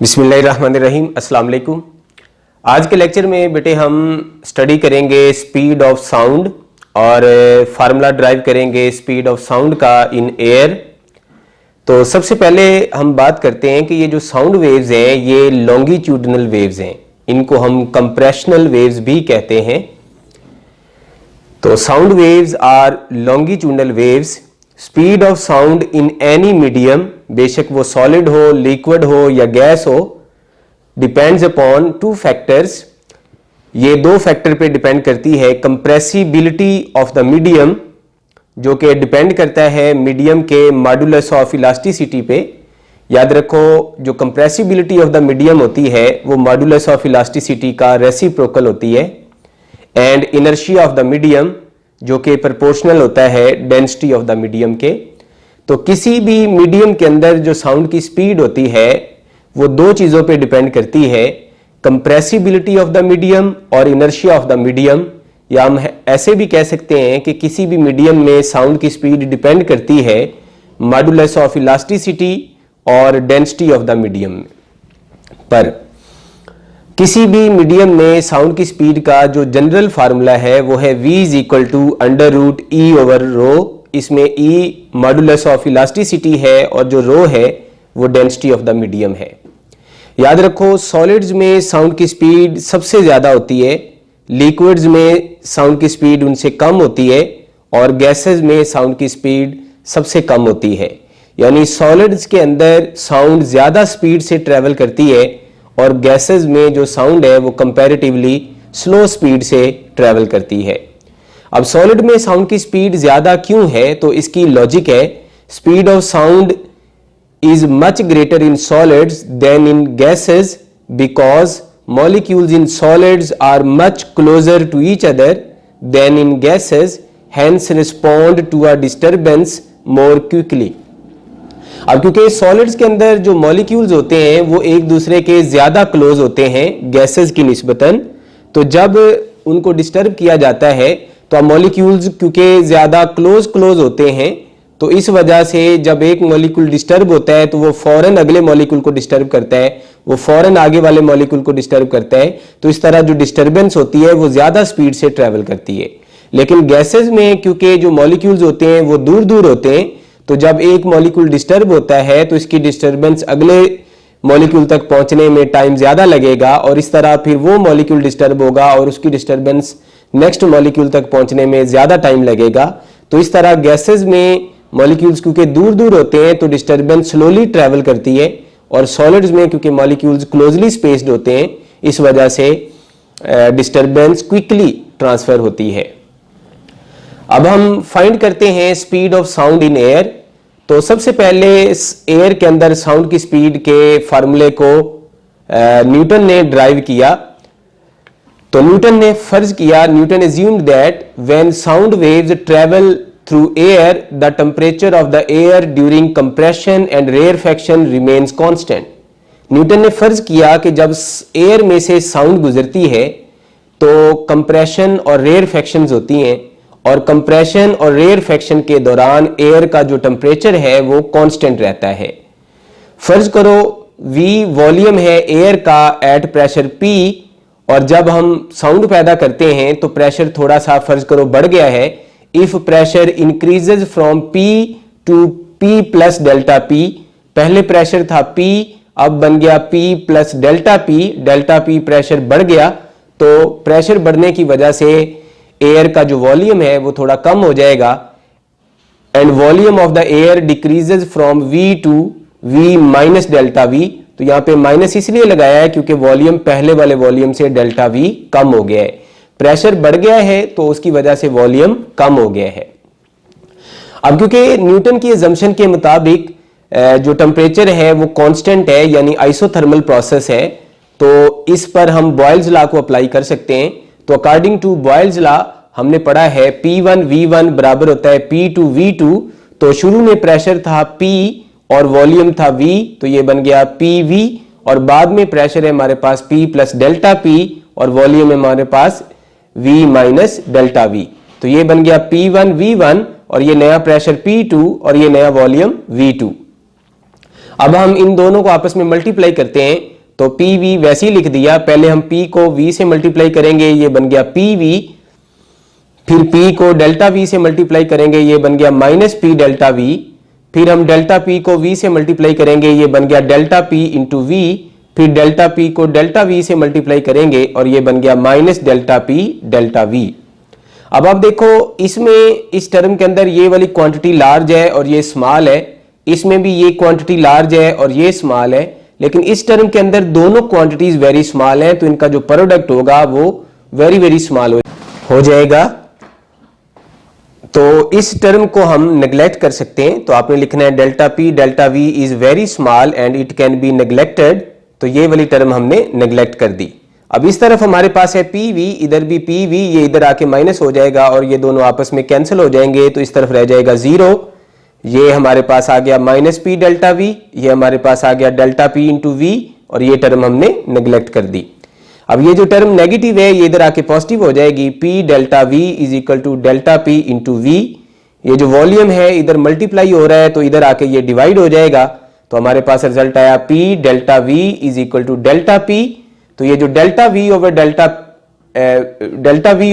बिस्मिल्लाहिर्रहमानिर्रहीम, अस्सलाम वालेकुम। आज के लेक्चर में बेटे हम स्टडी करेंगे स्पीड ऑफ साउंड और फार्मूला ड्राइव करेंगे स्पीड ऑफ साउंड का इन एयर। तो सबसे पहले हम बात करते हैं कि ये जो साउंड वेव्स हैं ये लॉन्गिट्यूडिनल वेव्स हैं, इनको हम कंप्रेशनल वेव्स भी कहते हैं। तो sound waves are longitudinal waves. Speed of sound in any medium, बेशक वो सॉलिड हो, लिक्विड हो या गैस हो, डिपेंड्स अपॉन टू फैक्टर्स। ये दो फैक्टर पे डिपेंड करती है। कंप्रेसिबिलिटी ऑफ द मीडियम, जो कि डिपेंड करता है मीडियम के मॉडुलस ऑफ इलास्टिसिटी पे। याद रखो, जो कंप्रेसिबिलिटी ऑफ द मीडियम होती है वो मॉडुलस ऑफ इलास्टिसिटी का रेसिप्रोकल होती है। And inertia of the medium, जो कि प्रोपोर्शनल होता है डेंसिटी ऑफ द मीडियम के। तो किसी भी मीडियम के अंदर जो साउंड की स्पीड होती है वो दो चीज़ों पे डिपेंड करती है, कंप्रेसिबिलिटी ऑफ द मीडियम और इनर्शिया ऑफ द मीडियम। या हम ऐसे भी कह सकते हैं कि किसी भी मीडियम में साउंड की स्पीड डिपेंड करती है मॉडुलस ऑफ इलास्टिसिटी और डेंसिटी ऑफ द मीडियम पर। किसी भी मीडियम में साउंड की स्पीड का जो जनरल फार्मूला है वो है v is equal to under root E over rho. इसमें e मॉडुलस ऑफ इलास्टिसिटी है और जो रो है वो डेंसिटी ऑफ द मीडियम है। याद रखो, सॉलिड्स में साउंड की स्पीड सबसे ज्यादा होती है, लिक्विड्स में साउंड की स्पीड उनसे कम होती है और गैसेस में साउंड की स्पीड सबसे कम होती है। यानी सॉलिड्स के अंदर साउंड ज्यादा स्पीड से ट्रेवल करती है और गैसेस में जो साउंड है वो कंपैरेटिवली स्लो स्पीड से ट्रेवल करती है। अब सॉलिड में साउंड की स्पीड ज्यादा क्यों है, तो इसकी लॉजिक है, speed of sound is much greater in solids than in gases because molecules in solids are much closer to each other than in gases, hence respond to a disturbance more quickly. अब क्योंकि solids के अंदर जो molecules होते हैं वो एक दूसरे के ज्यादा क्लोज होते हैं गैसेस की निस्बतन, तो जब उनको डिस्टर्ब किया जाता है तो अब मॉलिक्यूल्स क्योंकि ज्यादा क्लोज होते हैं, तो इस वजह से जब एक मॉलिक्यूल डिस्टर्ब होता है तो वो फौरन अगले मॉलिक्यूल को डिस्टर्ब करता है, वो फौरन आगे वाले मॉलिक्यूल को डिस्टर्ब करता है। तो इस तरह जो डिस्टर्बेंस होती है वो ज्यादा स्पीड से ट्रेवल करती है। लेकिन गैसेज में क्योंकि जो मॉलिक्यूल्स होते हैं वो दूर दूर होते हैं, तो जब एक मॉलिक्यूल डिस्टर्ब होता है तो इसकी डिस्टर्बेंस अगले मॉलिक्यूल तक पहुंचने में टाइम ज्यादा लगेगा और इस तरह फिर वो मॉलिक्यूल डिस्टर्ब होगा और उसकी डिस्टर्बेंस नेक्स्ट मॉलिक्यूल तक पहुंचने में ज्यादा टाइम लगेगा। तो इस तरह गैसेस में मॉलिक्यूल्स क्योंकि दूर दूर होते हैं तो डिस्टर्बेंस स्लोली ट्रेवल करती है, और सॉलिड्स में क्योंकि मॉलिक्यूल्स क्लोजली स्पेस्ड होते हैं इस वजह से डिस्टर्बेंस क्विकली ट्रांसफर होती है। अब हम फाइंड करते हैं speed of sound in air. तो सबसे पहले एयर के अंदर साउंड की स्पीड के फार्मूले को न्यूटन ने ड्राइव किया। तो न्यूटन ने फर्ज किया, Newton assumed that when sound waves travel through air the temperature of the air during compression and rarefaction remains constant। Newton ने फर्ज किया कि जब एयर में से साउंड गुजरती है तो कंप्रेशन और रेयरफैक्शंस होती हैं, और कंप्रेशन और रेयरफैक्शन के दौरान एयर का जो टेम्परेचर है वो कांस्टेंट रहता है। फर्ज करो V वॉल्यूम है एयर का एट प्रेशर P, और जब हम साउंड पैदा करते हैं तो प्रेशर थोड़ा सा फर्ज करो बढ़ गया है। If pressure increases from P to P plus delta P, पहले प्रेशर था P, अब बन गया P plus delta P pressure बढ़ गया। तो प्रेशर बढ़ने की वजह से एयर का जो वॉल्यूम है वो थोड़ा कम हो जाएगा, and volume of the air decreases from V to V minus delta V। तो यहां पे माइनस इसलिए लगाया है क्योंकि वॉल्यूम पहले वाले वॉल्यूम से डेल्टा V कम हो गया है। प्रेशर बढ़ गया है तो उसकी वजह से वॉल्यूम कम हो गया है। अब क्योंकि न्यूटन की अजम्पशन के मुताबिक जो टेम्परेचर है वो कांस्टेंट है, यानी आइसोथर्मल प्रोसेस है, तो इस पर हम बॉयल्स लॉ को अप्लाई कर सकते हैं। तो अकॉर्डिंग टू बॉयल्स लॉ हमने पढ़ा है P1 V1 बराबर होता है P2 V2। तो शुरू में प्रेशर था P और वॉल्यूम था V, तो ये बन गया PV, और बाद में प्रेशर है हमारे पास P प्लस डेल्टा P और वॉल्यूम है हमारे पास V माइनस डेल्टा V। तो ये बन गया P1 V1 और ये नया प्रेशर P2 और ये नया वॉल्यूम V2। अब हम इन दोनों को आपस में मल्टीप्लाई करते हैं, तो पी वी वैसे ही लिख दिया। पहले हम पी को वी से मल्टीप्लाई करेंगे, ये बन गया पी वी, फिर पी को डेल्टा वी से मल्टीप्लाई करेंगे, ये बन गया माइनस पी डेल्टा वी, फिर हम डेल्टा पी को वी से मल्टीप्लाई करेंगे, ये बन गया डेल्टा पी इंटू वी, फिर डेल्टा पी को डेल्टा वी से मल्टीप्लाई करेंगे और ये बन गया minus delta P delta we. अब आप देखो इसमें इस टर्म के अंदर ये वाली क्वांटिटी लार्ज है और ये स्मॉल है, इसमें भी ये क्वांटिटी लार्ज है और ये स्मॉल है, लेकिन इस टर्म के अंदर दोनों क्वांटिटीज वेरी स्मॉल हैं, तो इनका जो प्रोडक्ट होगा वो वेरी वेरी स्मॉल हो जाएगा। तो इस टर्म को हम नेग्लेक्ट कर सकते हैं, तो आपने लिखना है delta P delta V is very small and it can be neglected, तो ये वाली टर्म हमने नेग्लेक्ट कर दी। अब इस तरफ हमारे पास है पी वी, इधर भी पी वी, ये इधर आके माइनस हो जाएगा और ये दोनों आपस में कैंसिल हो जाएंगे, तो इस तरफ रह जाएगा जीरो। ये हमारे पास आ गया माइनस पी डेल्टा वी, ये हमारे पास आ गया डेल्टा पी इंटू वी और ये टर्म हमने नेग्लेक्ट कर दी। अब ये जो टर्म नेगेटिव है ये इधर आके पॉजिटिव हो जाएगी, P delta V is equal to delta P into V. ये जो वॉल्यूम है इधर मल्टीप्लाई हो रहा है तो इधर आके ये डिवाइड हो जाएगा, तो हमारे पास रिजल्ट आया P delta V is equal to delta P. तो ये जो डेल्टा वी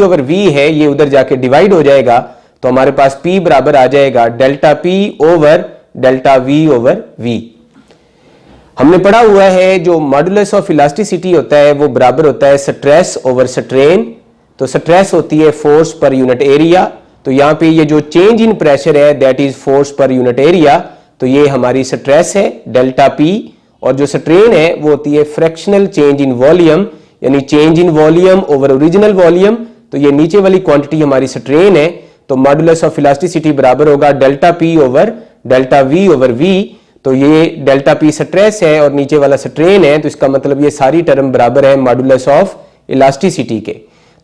ओवर वी है ये उधर जाके डिवाइड हो जाएगा, तो हमारे पास P बराबर आ जाएगा delta P over delta V over V। हमने पढ़ा हुआ है जो मॉडुलस ऑफ इलास्टिसिटी होता है वो बराबर होता है स्ट्रेस ओवर स्ट्रेन। तो स्ट्रेस होती है फोर्स पर यूनिट एरिया, तो यहाँ पे ये जो चेंज इन प्रेशर है that is force per unit area, तो ये हमारी स्ट्रेस है डेल्टा P। और जो स्ट्रेन है वो होती है फ्रैक्शनल चेंज इन वॉल्यूम, यानी change in volume over original volume, तो ये नीचे वाली क्वांटिटी हमारी स्ट्रेन है। तो मॉडुलस ऑफ इलास्टिसिटी बराबर होगा delta P over delta V over V. तो ये डेल्टा पी स्ट्रेस है और नीचे वाला स्ट्रेन है, तो इसका मतलब ये सारी टर्म बराबर है मॉडुलस ऑफ इलास्टिसिटी के।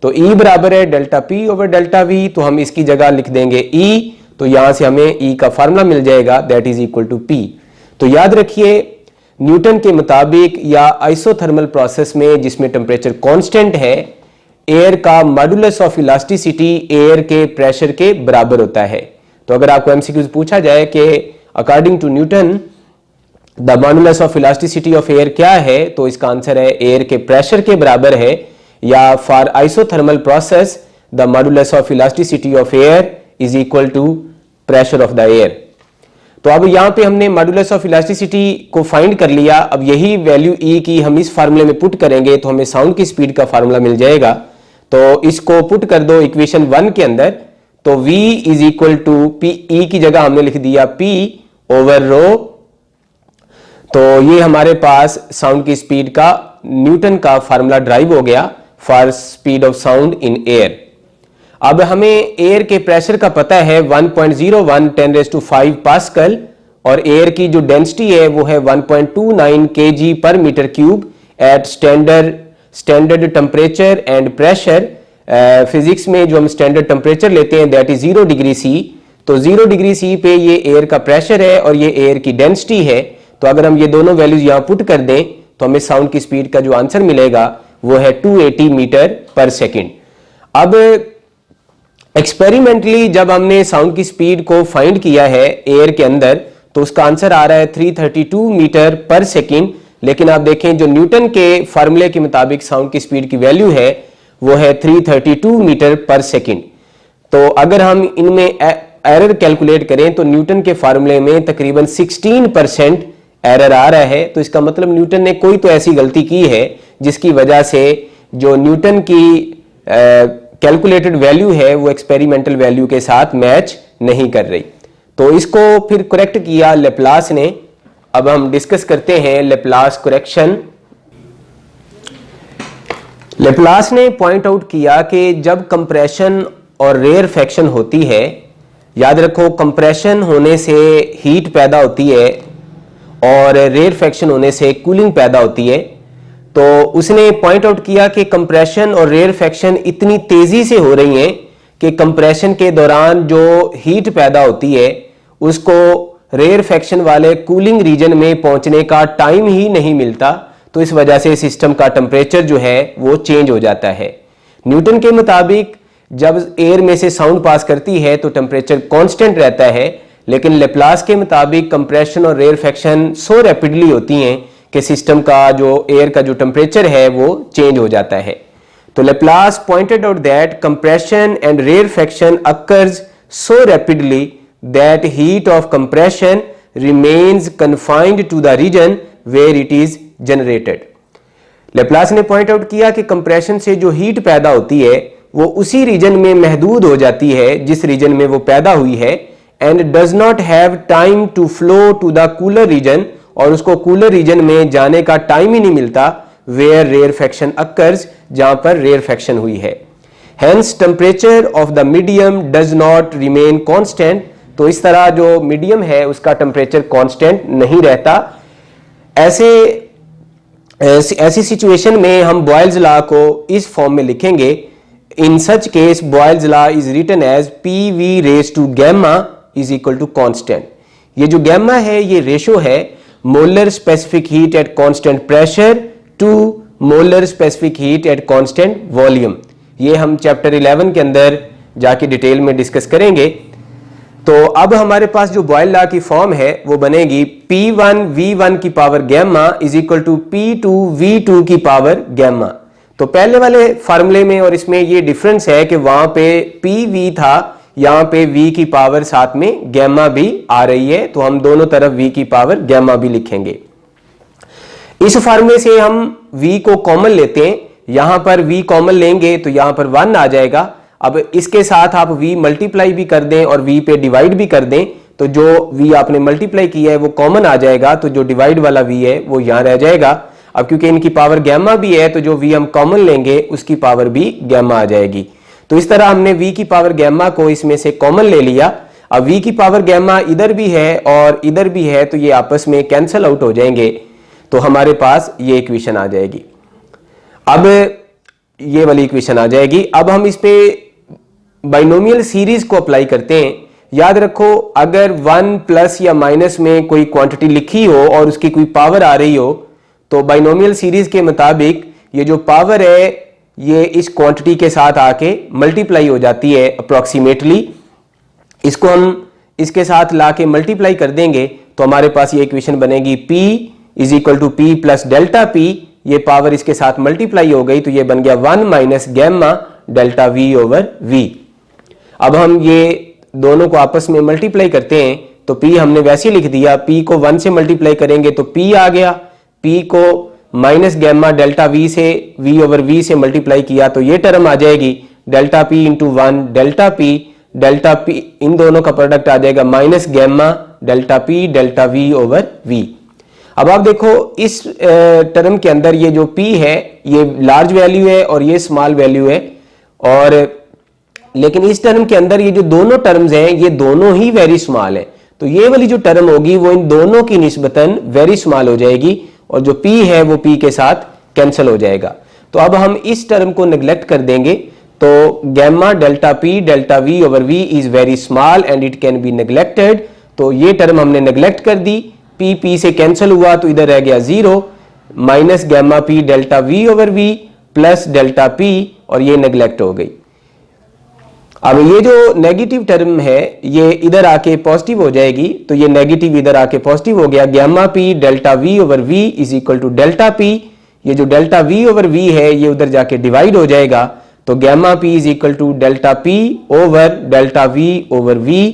तो E बराबर है delta P over delta we, तो हम इसकी जगह लिख देंगे E, तो यहां से हमें E का फार्मूला मिल जाएगा that is equal to P। तो याद रखिए न्यूटन के मुताबिक या आइसोथर्मल प्रोसेस में जिसमें टेम्परेचर कांस्टेंट है, एयर का मॉडुलस ऑफ इलास्टिसिटी एयर के प्रेशर के बराबर होता है। तो अगर आपको एमसीक्यूज पूछा जाए कि according to Newton the modulus of elasticity of air क्या है, तो इसका आंसर है एयर के प्रेशर के बराबर है, या for isothermal process the modulus of elasticity of air is equal to pressure of the air. तो अब यहां पे हमने मॉडुलस ऑफ इलास्टिसिटी को फाइंड कर लिया। अब यही वैल्यू E की हम इस फार्मूले में पुट करेंगे तो हमें साउंड की स्पीड का फार्मूला मिल जाएगा। तो इसको पुट कर दो इक्वेशन 1 के अंदर, तो V is equal to P, E की जगह हमने लिख दिया P ओवर रो। तो ये हमारे पास साउंड की स्पीड का न्यूटन का फार्मूला ड्राइव हो गया for speed of sound in air. अब हमें एयर के प्रेशर का पता है 1.01 10⁵ पास्कल, और एयर की जो डेंसिटी है वो है 1.29 kg पर metre cube at standard temperature and pressure. Physics में जो हम स्टैंडर्ड टेम्परेचर लेते हैं दैट इज 0 डिग्री सी, तो 0 डिग्री सी पे ये एयर का प्रेशर है और ये एयर की डेंसिटी है। तो अगर हम ये दोनों वैल्यूज यहां पुट कर दें तो हमें साउंड की स्पीड का जो आंसर मिलेगा वो है 280 मीटर पर सेकेंड। अब एक्सपेरिमेंटली जब हमने साउंड की स्पीड को फाइंड किया है एयर के अंदर तो उसका आंसर आ रहा है 332 मीटर पर सेकेंड, लेकिन आप देखें जो न्यूटन के फार्मूले के मुताबिक साउंड की स्पीड की वैल्यू है वो है 332 मीटर पर सेकेंड। तो अगर हम इनमें एरर कैलकुलेट करें तो न्यूटन के फार्मूले में तकरीबन 16% एरर आ रहा है। तो इसका मतलब न्यूटन ने कोई तो ऐसी गलती की है जिसकी वजह से जो न्यूटन की कैलकुलेटेड वैल्यू है वो एक्सपेरिमेंटल वैल्यू के साथ मैच नहीं कर रही। तो इसको फिर करेक्ट किया लेप्लास ने। अब हम डिस्कस करते हैं लेप्लास करेक्शन। लेप्लास ने पॉइंट आउट किया कि जब कंप्रेशन और रेयरफैक्शन होती है, याद रखो कंप्रेशन होने से हीट पैदा होती है और रेयरफैक्शन होने से कूलिंग पैदा होती है। तो उसने पॉइंट आउट किया कि कंप्रेशन और रेयरफैक्शन इतनी तेजी से हो रही हैं कि कंप्रेशन के दौरान जो हीट पैदा होती है उसको रेयरफैक्शन वाले कूलिंग रीजन में पहुंचने का टाइम ही नहीं मिलता। तो इस वजह से सिस्टम का टेम्परेचर जो है वो चेंज हो जाता है। न्यूटन के मुताबिक जब एयर में से साउंड पास करती है तो टेम्परेचर कांस्टेंट रहता है, लेकिन लेप्लास के मुताबिक कंप्रेशन और रेयरफेक्शन सो रैपिडली होती हैं कि सिस्टम का जो एयर का जो टेम्परेचर है वो चेंज हो जाता है। तो Laplace pointed out that compression and rarefaction occurs so rapidly that heat of compression remains confined to the region where it is generated. Laplace ने पॉइंट आउट किया कि कंप्रेशन से जो हीट पैदा होती है वो उसी रीजन में महदूद हो जाती है जिस रीजन में वो पैदा हुई है, and does not have time to flow to the cooler region, और उसको कूलर रीजन में जाने का टाइम ही नहीं मिलता वेयर रेयरफेक्शन अकर्स, जहां पर रेयरफेक्शन हुई है। Hence temperature of the medium does not remain constant. तो इस तरह जो मीडियम है उसका टेम्परेचर कांस्टेंट नहीं रहता। ऐसी सिचुएशन में हम बॉयल्स लॉ को इस फॉर्म में लिखेंगे। In such case Boyle's law is written as PV raise to gamma is equal to constant. ये जो गैमा है ये रेशो है molar specific heat at constant pressure to molar specific heat at constant volume. ये हम chapter 11 के अंदर जाके डिटेल में डिस्कस करेंगे। तो अब हमारे पास जो बॉयल लॉ की फॉर्म है वो बनेगी P1 V1 की power gamma is equal to P2 V2 की पावर गैमा। तो पहले वाले फार्मूले में और इसमें ये डिफरेंस है कि वहां पे PV था, यहां पे V की पावर साथ में गैमा भी आ रही है, तो हम दोनों तरफ V की पावर गैमा भी लिखेंगे। इस फार्मूले से हम V को कॉमन लेते हैं, यहां पर V कॉमन लेंगे तो यहां पर 1 आ जाएगा। अब इसके साथ आप V मल्टीप्लाई भी कर दें और V पे डिवाइड भी कर दें तो जो V आपने मल्टीप्लाई किया है वो कॉमन आ जाएगा, तो जो डिवाइड वाला V है वो यहां रह जाएगा। अब क्योंकि इनकी पावर गैमा भी है तो जो V हम कॉमन लेंगे उसकी पावर भी गैमा आ जाएगी। तो इस तरह हमने V की पावर गैमा को इसमें से कॉमन ले लिया। अब V की पावर गैमा इधर भी है और इधर भी है तो ये आपस में कैंसल आउट हो जाएंगे, तो हमारे पास ये इक्वेशन आ जाएगी। अब ये वाली इक्वेशन आ जाएगी। अब हम इस पे बाइनोमियल सीरीज को अप्लाई करते हैं। याद रखो अगर 1 प्लस या माइनस में कोई क्वांटिटी लिखी हो और उसकी कोई पावर आ रही हो तो बाइनोमियल सीरीज के मुताबिक ये जो पावर है ये इस क्वांटिटी के साथ आके मल्टीप्लाई हो जाती है अप्रोक्सीमेटली। इसको हम इसके साथ लाके मल्टीप्लाई कर देंगे तो हमारे पास ये इक्वेशन बनेगी P is equal to P plus delta P। ये पावर इसके साथ मल्टीप्लाई हो गई तो ये बन गया 1 minus gamma delta V over V। अब हम ये दोनों को आपस में मल्टीप्लाई करते हैं तो P हमने वैसे लिख दिया, P को 1 से मल्टीप्लाई करेंगे तो P आ गया, P को माइनस गैमा डेल्टा V से V ओवर V से मल्टीप्लाई किया तो ये टर्म आ जाएगी delta P into 1 delta P इन दोनों का प्रोडक्ट आ जाएगा minus gamma delta P delta V over V। अब आप देखो इस टर्म के अंदर ये जो P है ये लार्ज वैल्यू है और ये स्मॉल वैल्यू है, और लेकिन इस टर्म के अंदर ये जो दोनों टर्म्स हैं ये दोनों ही वेरी स्मॉल है, तो ये वाली जो टर्म होगी वो इन दोनों की निस्बतन वेरी स्मॉल हो जाएगी और जो P है वो P के साथ कैंसिल हो जाएगा। तो अब हम इस टर्म को नेग्लेक्ट कर देंगे, तो gamma delta P delta V over V is very small and it can be neglected. तो ये टर्म हमने नेग्लेक्ट कर दी, P से कैंसिल हुआ तो इधर रह गया 0 minus gamma P delta V over V plus delta P और ये नेग्लेक्ट हो गई। अब ये जो नेगेटिव टर्म है ये इधर आके पॉजिटिव हो जाएगी, तो ये नेगेटिव इधर आके पॉजिटिव हो गया। Gamma P delta V over V is equal to delta P। ये जो डेल्टा V ओवर V है ये उधर जाके डिवाइड हो जाएगा, तो gamma P is equal to delta P over delta V over V।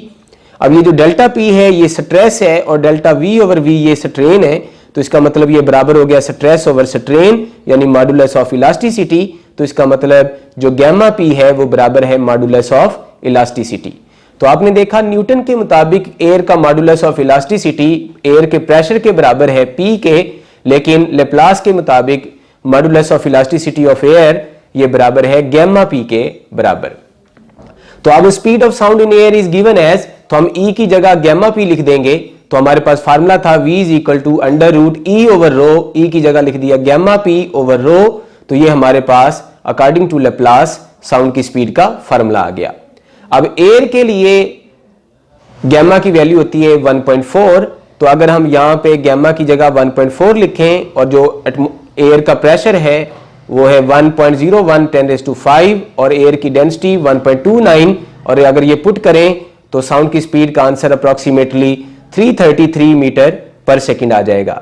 अब ये जो डेल्टा P है ये स्ट्रेस है और डेल्टा V ओवर V ये स्ट्रेन है, तो इसका मतलब ये बराबर हो गया स्ट्रेस ओवर स्ट्रेन यानी मॉडुलस ऑफ इलास्टिसिटी। तो इसका मतलब जो गैमा P है वो बराबर है मॉडुलस ऑफ इलास्टिसिटी। तो आपने देखा न्यूटन के मुताबिक एयर का मॉडुलस ऑफ इलास्टिसिटी एयर के प्रेशर के बराबर है P के, लेकिन लेप्लास के मुताबिक modulus of elasticity of air ये बराबर है गैमा P के बराबर। तो अब speed of sound in air is given as, तो हम E की जगह गैमा P लिख देंगे। तो हमारे पास फार्मूला था V is equal to under root E over rho, E की जगह लिख दिया गैमा P ओवर रो, तो ये हमारे पास अकॉर्डिंग टू लेप्लास साउंड की स्पीड का फार्मूला आ गया। अब एयर के लिए गैमा की वैल्यू होती है 1.4, तो अगर हम यहाँ पे गैमा की जगह 1.4 लिखें और जो एयर का प्रेशर है वो है 1.01 10⁵ और एयर की डेंसिटी 1.29, और अगर ये पुट करें तो साउंड की स्पीड का आंसर अप्रोक्सीमेटली 333 मीटर पर सेकेंड आ जाएगा।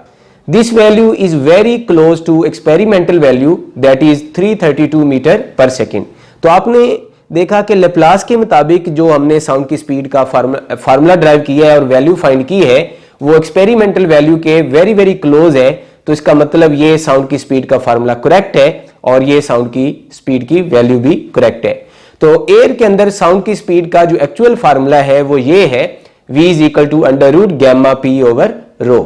This value is very close to experimental value that is 332 metre पर सेकेंड। तो आपने देखा कि लेप्लास के मुताबिक जो हमने साउंड की स्पीड का फार्मूला ड्राइव किया है और वैल्यू फाइंड की है वो एक्सपेरिमेंटल वैल्यू के वेरी वेरी क्लोज है। तो इसका मतलब ये साउंड की स्पीड का फार्मूला करेक्ट है और ये साउंड की स्पीड की वैल्यू भी करेक्ट है। तो एयर के अंदर साउंड की स्पीड का जो एक्चुअल फार्मूला है वो ये है v is equal to under root gamma P over rho.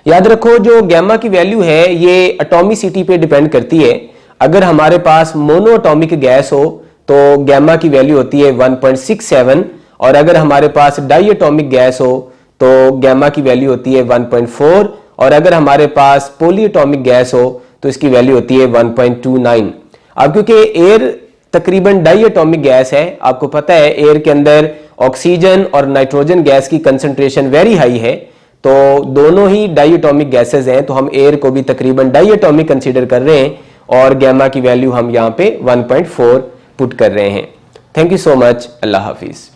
याद रखो जो गैमा की वैल्यू है ये एटॉमिसिटी पे डिपेंड करती है। अगर हमारे पास मोनो एटॉमिक गैस हो तो गैमा की वैल्यू होती है 1.67 और अगर हमारे पास डाई एटॉमिक गैस हो तो गैमा की वैल्यू होती है 1.4 और अगर हमारे पास पॉली एटॉमिक गैस हो तो इसकी वैल्यू होती है 1.29। अब क्योंकि एयर तकरीबन डाई एटॉमिक गैस है, आपको पता है एयर के अंदर ऑक्सीजन और नाइट्रोजन गैस की कंसंट्रेशन वेरी हाई है, तो दोनों ही डाई एटॉमिक गैसेज हैं, तो हम एयर को भी तकरीबन डाई एटॉमिक कंसीडर कर रहे हैं और गैमा की वैल्यू हम यहाँ पे 1.4 पुट कर रहे हैं। Thank you so much. Allah Hafiz.